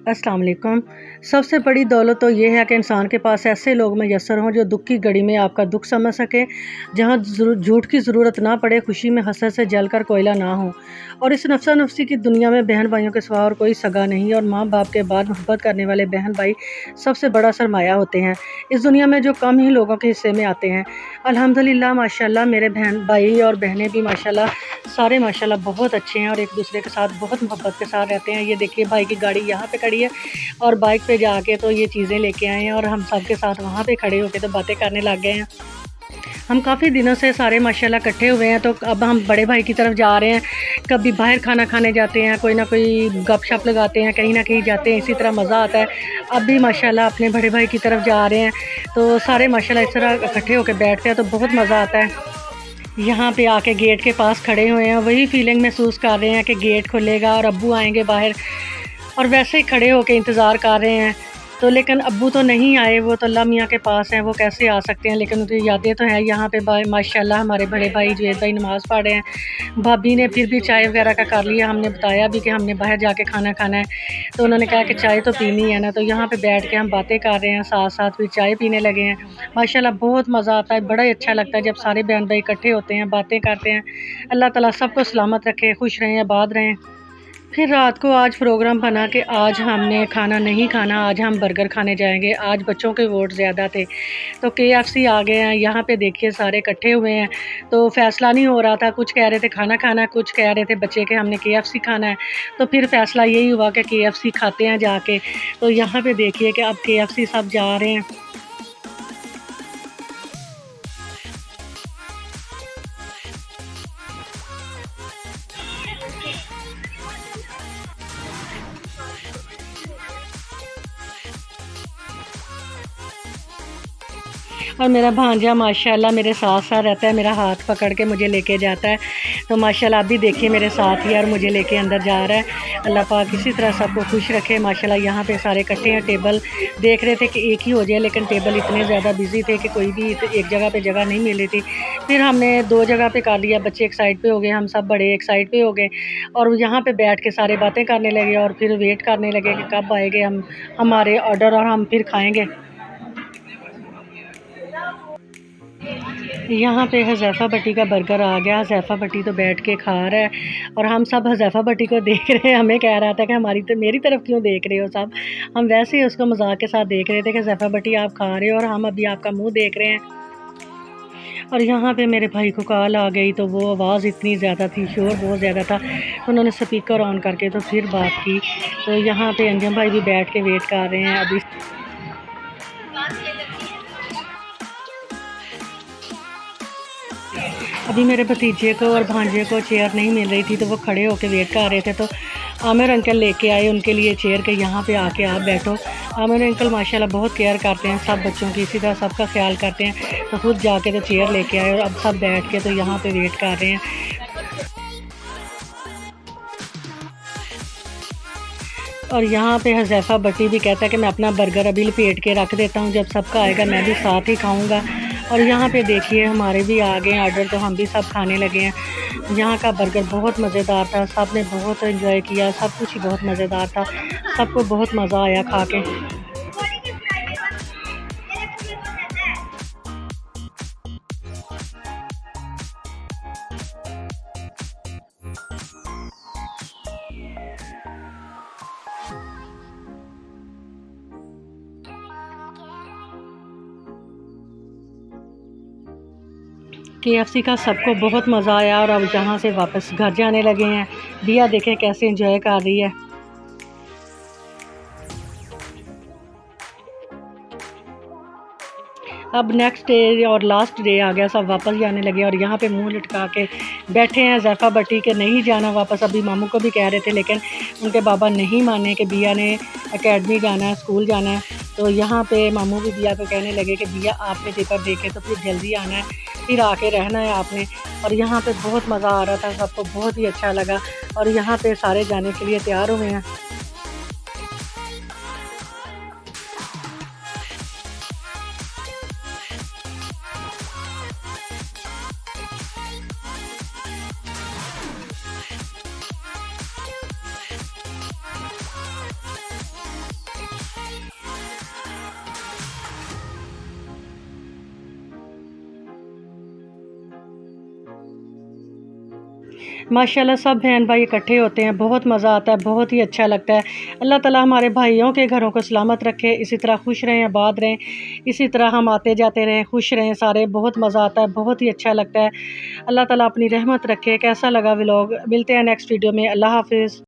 अस्सलाम वालेकुम। सबसे बड़ी दौलत तो ये है कि इंसान के पास ऐसे लोग मैसर हों जो दुख की घड़ी में आपका दुख समझ सकें, जहाँ झूठ की ज़रूरत ना पड़े, खुशी में हसरत से जलकर कोयला ना हो। और इस नफसा नफसी की दुनिया में बहन भाइयों के सिवा और कोई सगा नहीं, और माँ बाप के बाद मोहब्बत करने वाले बहन भाई सबसे बड़ा सरमाया होते हैं इस दुनिया में, जो कम ही लोगों के हिस्से में आते हैं। अल्हम्दुलिल्लाह माशाल्लाह मेरे बहन भाई और बहनें भी माशाल्लाह सारे माशाल्लाह बहुत अच्छे हैं और एक दूसरे के साथ बहुत मोहब्बत के साथ रहते हैं। ये देखिए भाई की गाड़ी यहाँ पे खड़ी है और बाइक पे जाके तो ये चीज़ें लेके आए हैं और हम सब के साथ वहाँ पे खड़े होके तो बातें करने लग गए हैं। हम काफ़ी दिनों से सारे माशाल्लाह इकट्ठे हुए हैं, तो अब हम बड़े भाई की तरफ जा रहे हैं। कभी बाहर खाना खाने जाते हैं, कोई ना कोई गपशप लगाते हैं, कहीं ना कहीं जाते हैं, इसी तरह मज़ा आता है। अब भी माशाल्लाह अपने बड़े भाई की तरफ जा रहे हैं, तो सारे माशाल्लाह इस तरह इकट्ठे होकर बैठते हैं तो बहुत मज़ा आता है। यहाँ पे आके गेट के पास खड़े हुए हैं, वही फीलिंग महसूस कर रहे हैं कि गेट खुलेगा और अब्बू आएंगे बाहर, और वैसे ही खड़े होकर इंतज़ार कर रहे हैं। तो लेकिन अब्बू तो नहीं आए, वो तो अल्लाह मियाँ के पास हैं, वो कैसे आ सकते हैं। लेकिन उनकी यादें तो हैं यहाँ पे। माशाल्लाह हमारे बड़े भाई जुएद भाई नमाज़ पढ़ रहे हैं। भाभी ने फिर भी चाय वगैरह का कर लिया। हमने बताया भी कि हमने बाहर जाके खाना खाना है, तो उन्होंने कहा कि चाय तो पीनी है ना। तो यहाँ पे बैठ के हम बातें कर रहे हैं, साथ साथ भी चाय पीने लगे हैं। माशाल्लाह बहुत मज़ा आता है, बड़ा ही अच्छा लगता है जब सारे बहन भाई इकट्ठे होते हैं, बातें करते हैं। अल्लाह ताला सबको सलामत रखे, खुश रहें, आबाद रहें। फिर रात को आज प्रोग्राम बना कि आज हमने खाना नहीं खाना, आज हम बर्गर खाने जाएंगे। आज बच्चों के वोट ज़्यादा थे तो KFC आ गए हैं। यहाँ पे देखिए सारे इकट्ठे हुए हैं, तो फ़ैसला नहीं हो रहा था। कुछ कह रहे थे खाना खाना, कुछ कह रहे थे बच्चे के हमने KFC खाना है। तो फिर फ़ैसला यही हुआ कि KFC खाते हैं जाके। तो यहाँ पे देखिए कि अब KFC सब जा रहे हैं। और मेरा भांजा माशाल्लाह मेरे साथ साथ रहता है, मेरा हाथ पकड़ के मुझे लेके जाता है। तो माशाल्लाह आप भी देखिए मेरे साथ ही और मुझे लेके अंदर जा रहा है। अल्लाह पाक इसी तरह सबको खुश रखे। माशाल्लाह यहाँ पे सारे इकट्ठे हैं। टेबल देख रहे थे कि एक ही हो जाए, लेकिन टेबल इतने ज़्यादा बिजी थे कि कोई भी एक जगह पे जगह नहीं मिली थी। फिर हमने 2 जगह पे कर लिया। बच्चे एक साइड पे हो गए, हम सब बड़े एक साइड पे हो गए, और यहाँ पे बैठ के सारे बातें करने लगे और फिर वेट करने लगे कि कब आएंगे हम हमारे ऑर्डर और हम फिर खाएँगे। यहाँ पे हज़ैफ़ा भट्टी का बर्गर आ गया। हज़ैफ़ा भट्टी तो बैठ के खा रहा है और हम सब हज़ैफ़ा भट्टी को देख रहे हैं। हमें कह रहा था कि मेरी तरफ क्यों देख रहे हो सब। हम वैसे ही उसको मजाक के साथ देख रहे थे कि हज़ैफ़ा भट्टी आप खा रहे हो और हम अभी आपका मुंह देख रहे हैं। और यहाँ पे मेरे भाई को कॉल आ गई, तो वो आवाज़ इतनी ज़्यादा थी, शोर बहुत ज़्यादा था। उन्होंने स्पीकर ऑन करके तो फिर बात की। तो यहाँ पे अंजम भाई भी बैठ के वेट कर रहे हैं अभी। अभी मेरे भतीजे को और भांजे को चेयर नहीं मिल रही थी, तो वो खड़े होकर वेट कर रहे थे। तो आमिर अंकल लेके आए उनके लिए चेयर के, यहाँ पे आके आप बैठो। आमिर अंकल माशाल्लाह बहुत केयर करते हैं सब बच्चों की, इसी तरह सबका ख्याल करते हैं। तो खुद जाके तो चेयर लेके आए और अब सब बैठ के तो यहाँ पे वेट कर रहे हैं। और यहाँ पे हज़ैफ़ा भट्टी भी कहता है कि मैं अपना बर्गर अभी लपेट के रख देता हूँ, जब सबका आएगा मैं भी साथ ही खाऊँगा। और यहाँ पे देखिए हमारे भी आ गए ऑर्डर, तो हम भी सब खाने लगे हैं। यहाँ का बर्गर बहुत मज़ेदार था, सब ने बहुत एंजॉय किया, सब कुछ ही बहुत मज़ेदार था। सबको बहुत मज़ा आया खा के। KFC का सबको बहुत मज़ा आया और अब जहाँ से वापस घर जाने लगे हैं। दिया देखें कैसे एंजॉय कर रही है। अब नेक्स्ट डे और लास्ट डे आ गया, सब वापस जाने लगे और यहाँ पे मुंह लटका के बैठे हैं ज़ैफ़ा भट्टी के नहीं जाना वापस। अभी मामू को भी कह रहे थे, लेकिन उनके बाबा नहीं माने कि बिया ने एकेडमी जाना है, स्कूल जाना है। तो यहाँ पे मामू भी बिया को कहने लगे कि बिया आपने पेपर देखे तो फिर जल्दी आना है, फिर आके रहना है आपने। और यहाँ पे बहुत मज़ा आ रहा था, सबको बहुत ही अच्छा लगा और यहाँ पे सारे जाने के लिए तैयार हुए हैं। माशाल्लाह सब बहन भाई इकट्ठे होते हैं, बहुत मज़ा आता है, बहुत ही अच्छा लगता है। अल्लाह ताला हमारे भाइयों के घरों को सलामत रखे, इसी तरह खुश रहें, आबाद रहें, इसी तरह हम आते जाते रहें, खुश रहें सारे, बहुत मज़ा आता है, बहुत ही अच्छा लगता है। अल्लाह ताला अपनी रहमत रखे। कैसा लगा व्लॉग? मिलते हैं नेक्स्ट वीडियो में। अल्लाह हाफ़िज़।